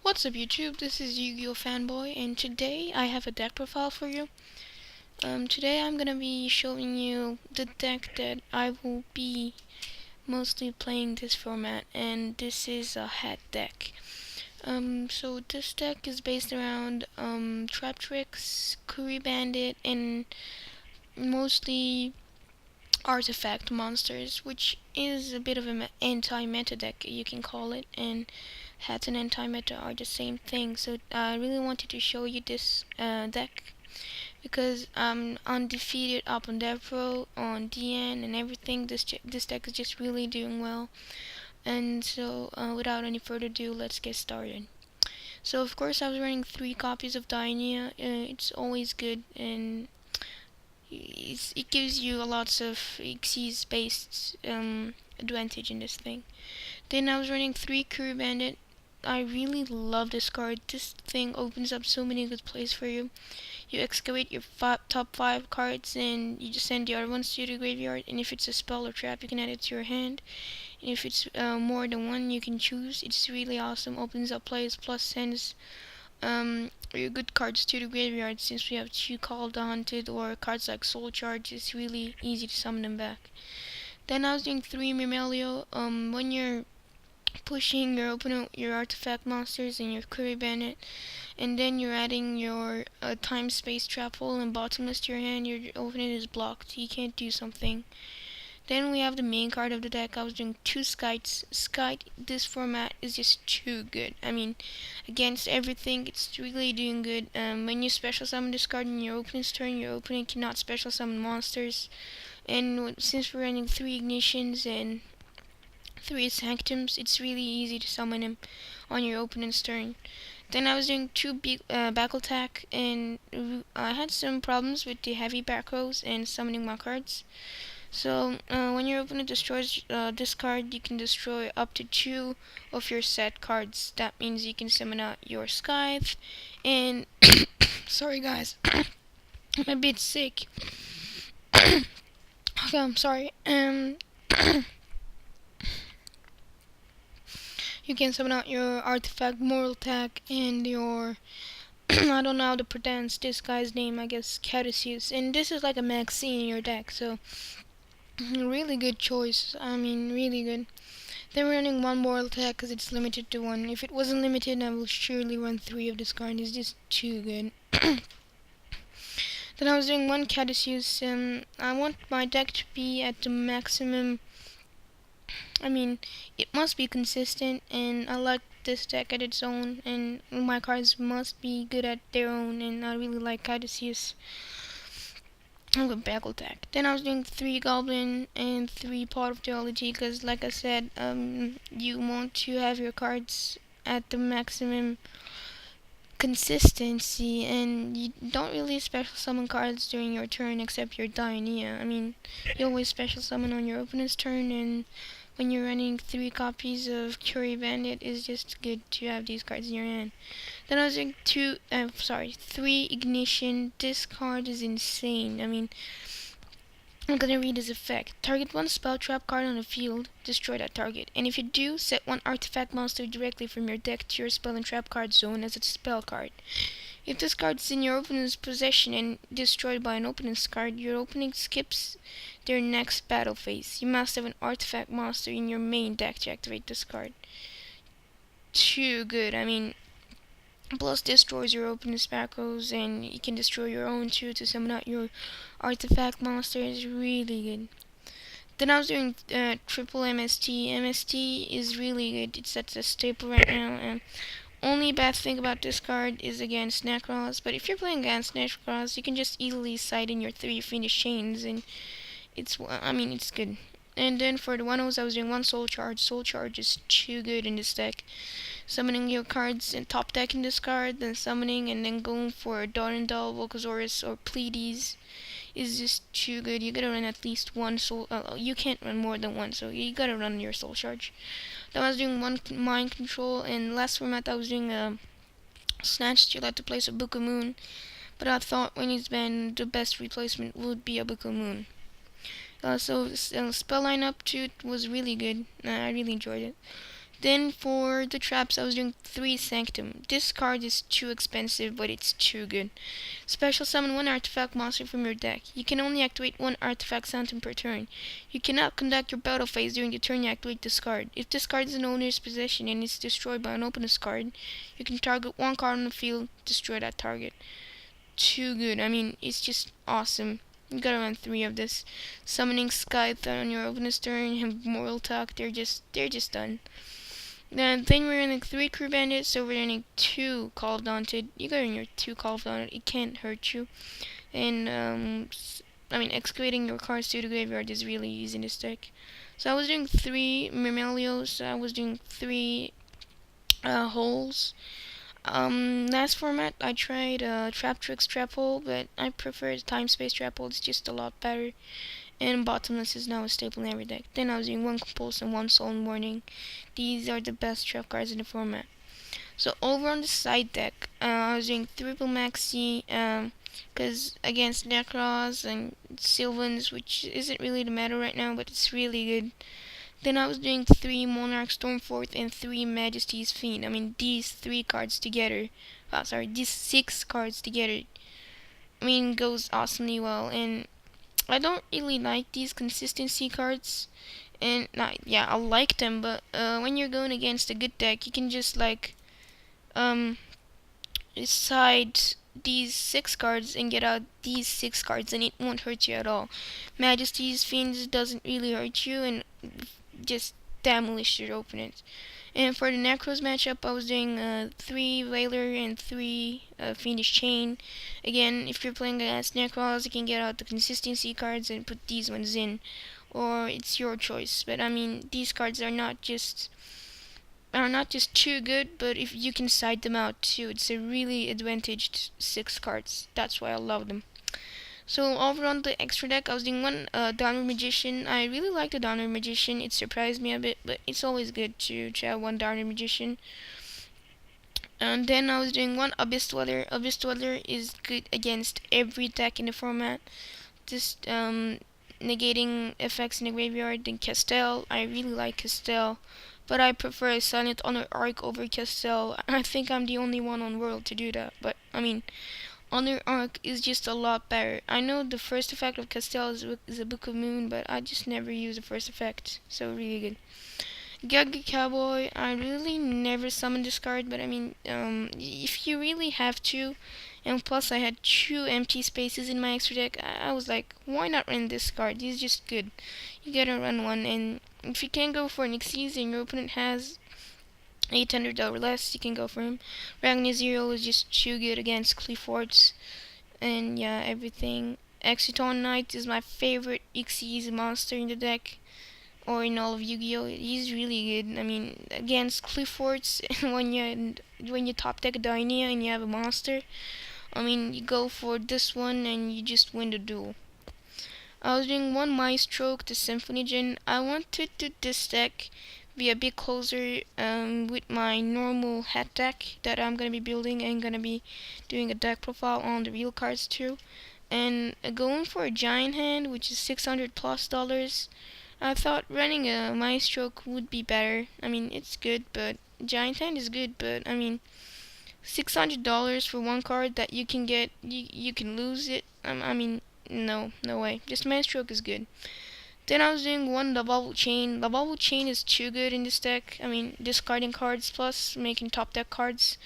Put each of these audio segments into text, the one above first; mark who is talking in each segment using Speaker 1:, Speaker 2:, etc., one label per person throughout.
Speaker 1: What's up YouTube, this is Yu-Gi-Oh! Fanboy, and today I have a deck profile for you. Today I'm gonna be showing you the deck that I will be mostly playing this format, and this is a H.A.T deck. So this deck is based around Trap Tricks, Curry Bandit, and mostly artifact monsters, which is a bit of an anti-meta deck, you can call it, and H.A.T and anti-meta are the same thing. So I really wanted to show you this deck because I'm undefeated up on Dev Pro, on DN, and everything. This deck is just really doing well. And so without any further ado, let's get started. So of course I was running 3 copies of Diania. It's always good, and it gives you lots of Xyz based advantage in this thing. Then I was running 3 Curry Bandit. I really love this card. This thing opens up so many good plays for you. You excavate your top 5 cards and you just send the other ones to the graveyard, and if it's a spell or trap you can add it to your hand, and if it's more than one you can choose. It's really awesome. Opens up plays plus sends your good cards to the graveyard. Since we have 2 Call the Hunted or cards like Soul Charge, it's really easy to summon them back. Then I was doing 3 Mimelio. When you're pushing, you're opening your artifact monsters and your Curry Bandit, and then you're adding your time space trap hole and bottomless to your hand. Your opponent is blocked, you can't do something. Then we have the main card of the deck. I was doing 2 Scythes. Scythe, this format is just too good. I mean, against everything, it's really doing good. When you special summon this card in your opponent's turn, your opponent cannot special summon monsters. And since we're running 3 Ignitions and 3 Sanctums, it's really easy to summon him on your opponent's turn. Then I was doing 2 back attack, and I had some problems with the heavy back rows and summoning my cards. So when your opponent destroys this card, you can destroy up to 2 of your set cards. That means you can summon out your Scythe and sorry guys, I'm a bit sick. Okay, I'm sorry. You can summon out your artifact, moral attack, and your I don't know how to pronounce this guy's name. I guess H.A.T, and this is like a Maxine in your deck. So really good choice. I mean, really good. Then we're running 1 moral attack because it's limited to 1. If it wasn't limited, I will surely run 3 of this card. It's just too good. Then I was doing 1 Caduceus. I want my deck to be at the maximum. I mean, it must be consistent, and I like this deck at its own, and my cards must be good at their own, and I really like Caduceus. I'm going back attack. Then I was doing 3 Goblin and 3 Pot of Theology, because like I said, you want to have your cards at the maximum consistency, and you don't really special summon cards during your turn except your Diania. I mean, you always special summon on your opponent's turn, and when you're running 3 copies of Curry Bandit, it's just good to have these cards in your hand. Then I was doing 3 Ignition. This card is insane. I mean, I'm gonna read his effect. Target 1 spell trap card on the field, destroy that target. And if you do, set 1 artifact monster directly from your deck to your spell and trap card zone as a spell card. If this card is in your opponent's possession and destroyed by an opponent's card, your opponent skips their next battle phase. You must have an artifact monster in your main deck to activate this card. Too good. I mean, plus destroys your opponent's back rows, and you can destroy your own too to summon out your artifact monster. Is really good. Then I was doing triple MST. MST is really good. It's at a staple right now, and only bad thing about this card is against Necros, but if you're playing against Necros, you can just easily side in your 3 Fiendish Chains, and it's good. And then for the 1-0s, I was doing 1 Soul Charge. Soul Charge is too good in this deck. Summoning your cards and top decking this card, then summoning, and then going for Darnendal, Volcasaurus, or Pleiades is just too good. You gotta run at least 1 Soul. You can't run more than 1, so you gotta run your Soul Charge. Then I was doing 1 Mind Control, and last format I was doing Snatch to let the place of Book of Moon. But I thought when he's banned, the best replacement would be a Book of Moon. So spell lineup too was really good. I really enjoyed it. Then for the traps, I was doing 3 Sanctum. This card is too expensive, but it's too good. Special summon 1 artifact monster from your deck. You can only activate 1 artifact Sanctum per turn. You cannot conduct your battle phase during the turn you activate this card. If this card is in owner's possession and is destroyed by an opponent's card, you can target 1 card on the field, destroy that target. Too good. I mean, it's just awesome. You gotta run 3 of this. Summoning Scythe on your opponent's turn, have Moral Talk, they're just done. Then we're running 3 Crew Bandits, so we're running 2 Call of Daunted. You got in your 2 Call of Daunted, it can't hurt you. And, I mean, excavating your cards to the graveyard is really easy in this deck. So I was doing 3 Myrmelios, I was doing 3 Holes. Last format I tried Trap Tricks Trap Hole, but I prefer Time Space Trap Hole, it's just a lot better. And Bottomless is now a staple in every deck. Then I was doing 1 Compulse and 1 Soul Warning. These are the best trap cards in the format. So over on the side deck, I was doing Triple Maxi, because against Necros and Sylvans, which isn't really the matter right now, but it's really good. Then I was doing 3 Monarch Stormforth and 3 Majesty's Fiend. I mean, these 3 cards together, these 6 cards together, I mean, goes awesomely well. And I don't really like these consistency cards, and yeah, I like them, but when you're going against a good deck, you can just like side these 6 cards and get out these 6 cards, and it won't hurt you at all. Majesty's Fiends doesn't really hurt you and just demolish your opponent. And for the Necros matchup, I was doing 3 Veiler and 3 Fiendish Chain. Again, if you're playing against Necros, you can get out the consistency cards and put these ones in, or it's your choice. But I mean, these cards are not just too good, but if you can side them out too, it's a really advantaged 6 cards. That's why I love them. So over on the extra deck, I was doing 1 Downward Magician. I really like the Downward Magician. It surprised me a bit, but it's always good to have 1 Downward Magician. And then I was doing 1 Abyss Dweller. Abyss Dweller is good against every deck in the format. Just negating effects in the graveyard. Then Castel. I really like Castel, but I prefer Silent Honor Arc over Castel. I think I'm the only one on World to do that, but I mean, Honor Arc is just a lot better. I know the first effect of Castel is a Book of Moon, but I just never use the first effect, so really good. Gaggy Cowboy, I really never summon this card, but I mean, if you really have to, and plus I had 2 empty spaces in my extra deck, I was like, why not run this card? He's just good. You gotta run 1, and if you can't go for an Xyz and your opponent has $800 or less, you can go for him. Ragnar Zero is just too good against Cliffords. And yeah, everything. Exciton Knight is my favorite Xyz monster in the deck, or in all of Yu-Gi-Oh! He's really good. I mean, against Cliffords, when you top deck a Dynea and you have a monster, I mean, you go for this one and you just win the duel. I was doing 1 Maestro to Symphony Gen. I wanted to this deck be a bit closer with my normal H.A.T deck that I'm gonna be building, and gonna be doing a deck profile on the real cards too. And going for a giant hand, which is $600+, I thought running a Maestro would be better. I mean, it's good, but giant hand is good, but I mean, $600 for 1 card that you can get, you can lose it. I mean, no way. Just Maestro is good. Then I was doing 1 The Bubble Chain. The Bubble Chain is too good in this deck. I mean, discarding cards plus making top deck cards.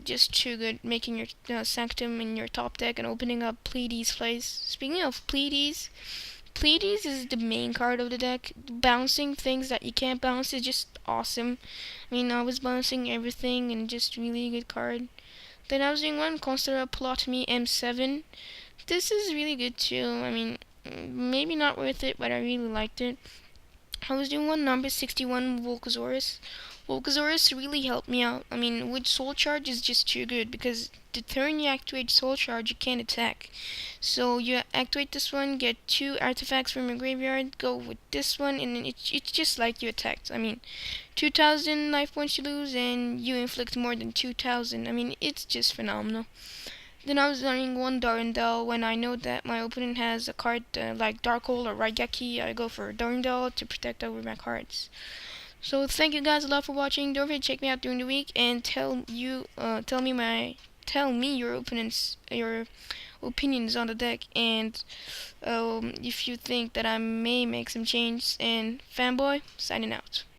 Speaker 1: Just too good. Making your Sanctum in your top deck and opening up Pleiades Place. Speaking of Pleiades, Pleiades is the main card of the deck. Bouncing things that you can't bounce is just awesome. I mean, I was bouncing everything and just really good card. Then I was doing 1 Constera Plot Me M7. This is really good too. I mean, maybe not worth it, but I really liked it. I was doing 1 number 61 Volcasaurus. Volcasaurus really helped me out. I mean, with Soul Charge is just too good, because the turn you activate Soul Charge, you can't attack. So you activate this one, get 2 artifacts from your graveyard, go with this one, and then it's just like you attacked. I mean, 2,000 life points you lose, and you inflict more than 2,000. I mean, it's just phenomenal. Then I was running 1 Darindel. When I know that my opponent has a card like Dark Hole or Raigeki, I go for Darindel to protect over my cards. So thank you guys a lot for watching. Don't forget to check me out during the week and tell me your opinions on the deck, and if you think that I may make some changes. And Fanboy signing out.